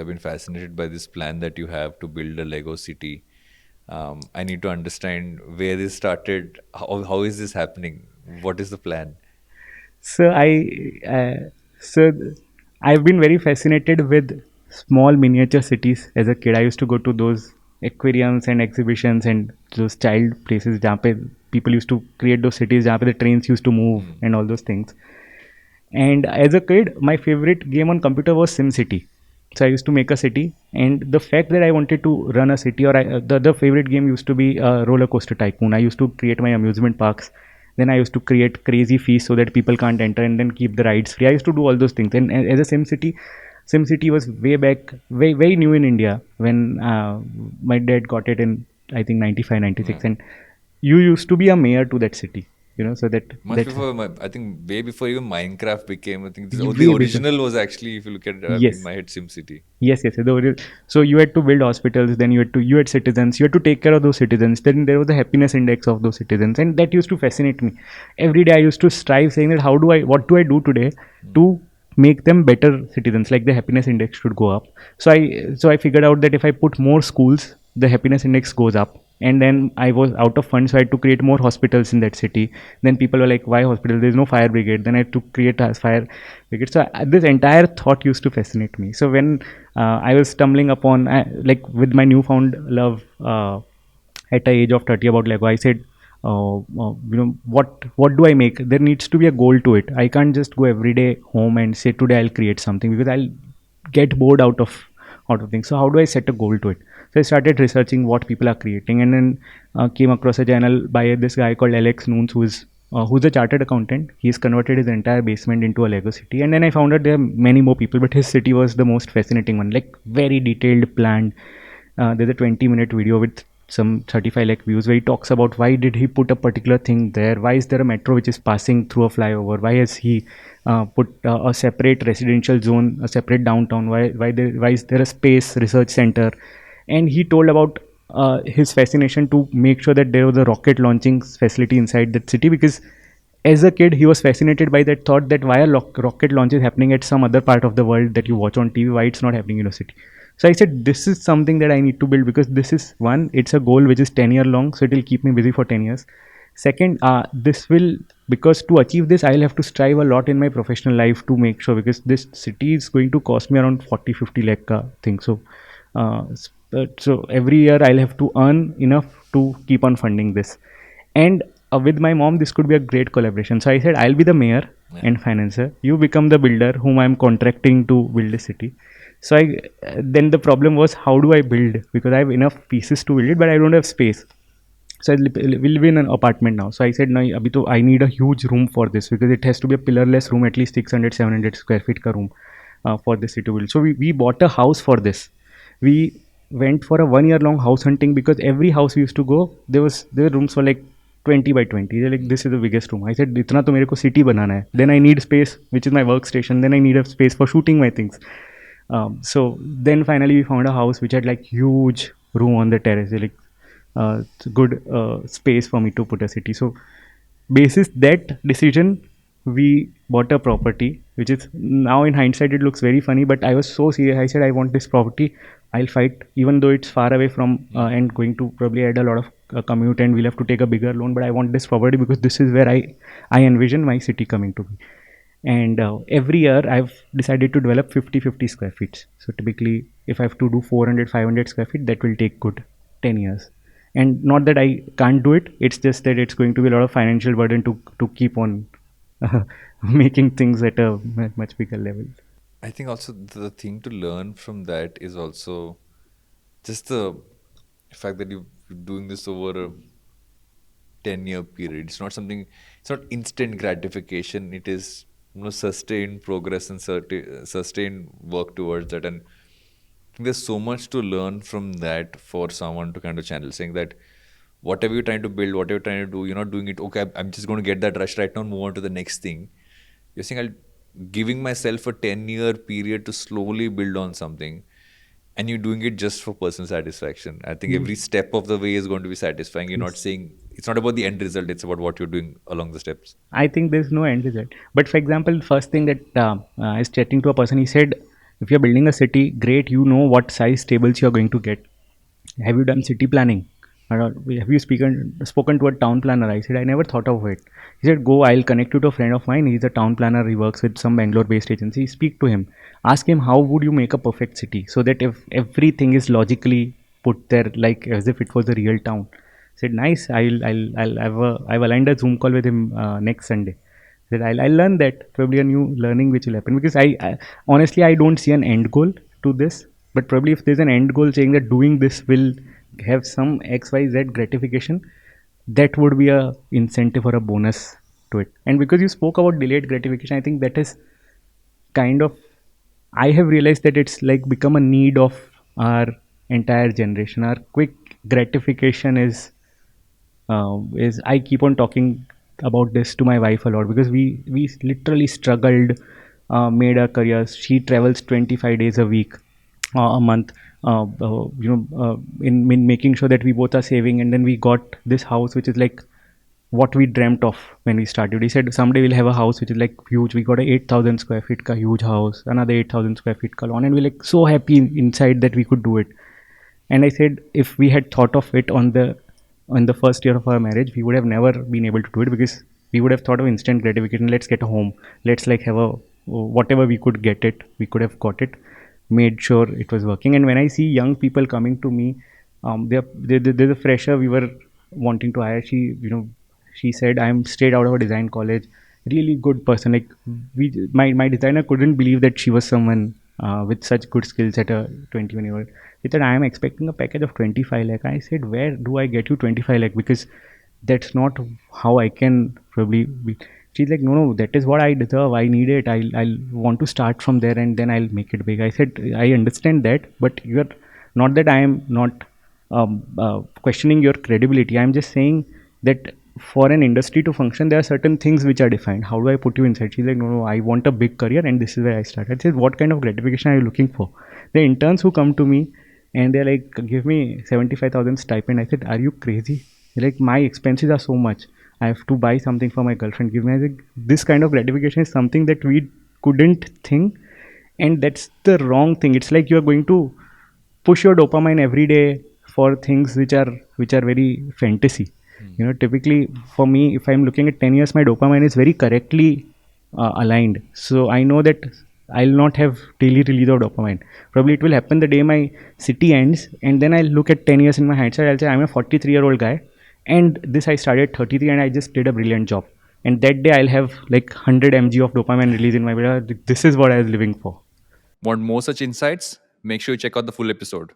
I've been fascinated by this plan that you have to build a Lego city. I need to understand where this started. How is this happening? What is the plan? So so I've been very fascinated with small miniature cities as a kid. I used to go to those aquariums and exhibitions and those child places जहाँ पे people used to create those cities जहाँ पे the trains used to move Hmm. and all those things. And as a kid, my favorite game on computer was SimCity. So I used to make a city, and the fact that I wanted to run a city, the other favorite game used to be Roller Coaster Tycoon. I used to create my amusement parks. Then I used to create crazy fees so that people can't enter, and then keep the rides free. I used to do all those things. And as a SimCity was way back, very new in India when my dad got it in I think 95, Yeah. 96, and you used to be a mayor to that city. So Much that's before, I think way before even Minecraft became, I think the way bigger. original was actually, if you look at in Yes. my head, SimCity. Yes. So you had to build hospitals, then you had citizens, you had to take care of those citizens. Then there was the happiness index of those citizens, and that used to fascinate me. Every day I used to strive, saying that what do I do today to make them better citizens? Like the happiness index should go up. So I figured out that if I put more schools, the happiness index goes up. And then I was out of funds, so I had to create more hospitals in that city. Then people were like, "Why hospital? There's no fire brigade." Then I had to create a fire brigade. So this entire thought used to fascinate me. So when I was stumbling upon, like with my newfound love at the age of 30 about Lego, I said, what do I make? There needs to be a goal to it. I can't just go every day home and say today I'll create something, because I'll get bored out of things. So how do I set a goal to it? So I started researching what people are creating, and then came across a channel by this guy called Alex Noons, who's a chartered accountant. He's converted his entire basement into a Lego city, and then I found out there are many more people, but his city was the most fascinating one, like very detailed, planned. There's a 20-minute video with some 35 lakh views where he talks about why did he put a particular thing there, why is there a metro which is passing through a flyover, why has he put a separate residential zone, a separate downtown, why is there a space research center. And he told about his fascination to make sure that there was a rocket launching facility inside that city, because as a kid he was fascinated by that thought that why a rocket launch is happening at some other part of the world that you watch on TV, why it's not happening in a city. So I said this is something that I need to build, because this is one, it's a goal which is 10-year long, so it will keep me busy for 10 years. Second, this will, because to achieve this I'll have to strive a lot in my professional life to make sure, because this city is going to cost me around 40-50 lakh thing. So every year I'll have to earn enough to keep on funding this. And with my mom this could be a great collaboration. So I said I'll be the mayor Yeah. and financer, you become the builder whom I'm contracting to build a city. So I then the problem was, how do I build, because I have enough pieces to build it but I don't have space. So we live in an apartment now. So I said no, abhi to I need a huge room for this, because it has to be a pillarless room, at least 600-700 square feet ka room for this city build. So we bought a house for this. We went for a 1 year long house hunting, because every house we used to go, there were rooms for like 20 by 20. They're like, this is the biggest room. I said, itna to mere ko city banana hai. Then I need space, which is my workstation. Then I need a space for shooting my things. So then finally we found a house which had like huge room on the terrace, like it's a good space for me to put a city. So basis that decision, we bought a property, which is now in hindsight it looks very funny, but I was so serious. I said I want this property. I'll fight, even though it's far away from and going to probably add a lot of commute, and we'll have to take a bigger loan. But I want this property because this is where I envision my city coming to be. And every year I've decided to develop 50-50 square feet. So typically if I have to do 400-500 square feet, that will take good 10 years. And not that I can't do it, it's just that it's going to be a lot of financial burden to keep on making things at a much bigger level. I think also the thing to learn from that is also just the fact that you're doing this over a 10-year period. It's not something, it's not instant gratification. It is, sustained progress and sustained work towards that. And I think there's so much to learn from that for someone to kind of channel, saying that whatever you're trying to build, whatever you're trying to do, you're not doing it, okay, I'm just going to get that rush right now and move on to the next thing. You're saying, I'll giving myself a 10-year period to slowly build on something, and you're doing it just for personal satisfaction. I think Yes. every step of the way is going to be satisfying. You're not Yes. saying, it's not about the end result, it's about what you're doing along the steps. I think there's no end to that. But for example, first thing that I was chatting to a person, he said, If you're building a city, great, you know what size tables you're going to get. Have you done city planning? Or have you spoken to a town planner? I said, I never thought of it. He said, go, I'll connect you to a friend of mine. He's a town planner. He works with some Bangalore based agency. Speak to him. Ask him, how would you make a perfect city so that if everything is logically put there, like as if it was a real town. I said, nice. I've aligned a Zoom call with him next Sunday. That I'll learn that, probably a new learning which will happen, because I honestly I don't see an end goal to this, but probably if there's an end goal saying that doing this will have some XYZ gratification, that would be a incentive or a bonus to it. And because you spoke about delayed gratification, I think that is kind of, I have realized that it's like become a need of our entire generation. Our quick gratification is I keep on talking about this to my wife a lot, because we literally struggled, made our careers. She travels 25 days a week, a month, in making sure that we both are saving, and then we got this house which is like what we dreamt of when we started. We said someday we'll have a house which is like huge. We got a 8,000 square feet ka huge house, another 8,000 square feet ka lawn, and we're like so happy inside that we could do it. And I said, if we had thought of it on the first year of our marriage, we would have never been able to do it, because we would have thought of instant gratification. Let's get a home. Let's like have a whatever we could get it. We could have got it, made sure it was working. And when I see young people coming to me, there's a fresher we were wanting to hire. She said, I'm straight out of a design college, really good person. Like my designer couldn't believe that she was someone with such good skills at a 21-year-old. He said, I am expecting a package of 25 lakh. I said, where do I get you 25 lakh? Because that's not how I can probably be. She's like, no, that is what I deserve. I need it. I'll want to start from there and then I'll make it big. I said, I understand that, but you're not that I am not questioning your credibility. I'm just saying that for an industry to function, there are certain things which are defined. How do I put you inside? She's like, no, no, I want a big career, and this is where I started. I said, what kind of gratification are you looking for? The interns who come to me and they're like, give me 75,000 stipend. I said, are you crazy? They're like, my expenses are so much. I have to buy something for my girlfriend. Give me. I said, this kind of gratification is something that we couldn't think, and that's the wrong thing. It's like you're going to push your dopamine every day for things which are very fantasy. Typically for me, if I'm looking at 10 years, my dopamine is very correctly aligned, so I know that I'll not have daily release of dopamine. Probably it will happen the day my city ends, and then I'll look at 10 years in my hindsight. I'll say I'm a 43-year-old guy, and this I started 33, and I just did a brilliant job. And that day I'll have like 100 mg of dopamine release in my brain. This is what I was living for. Want more such insights? Make sure you check out the full episode.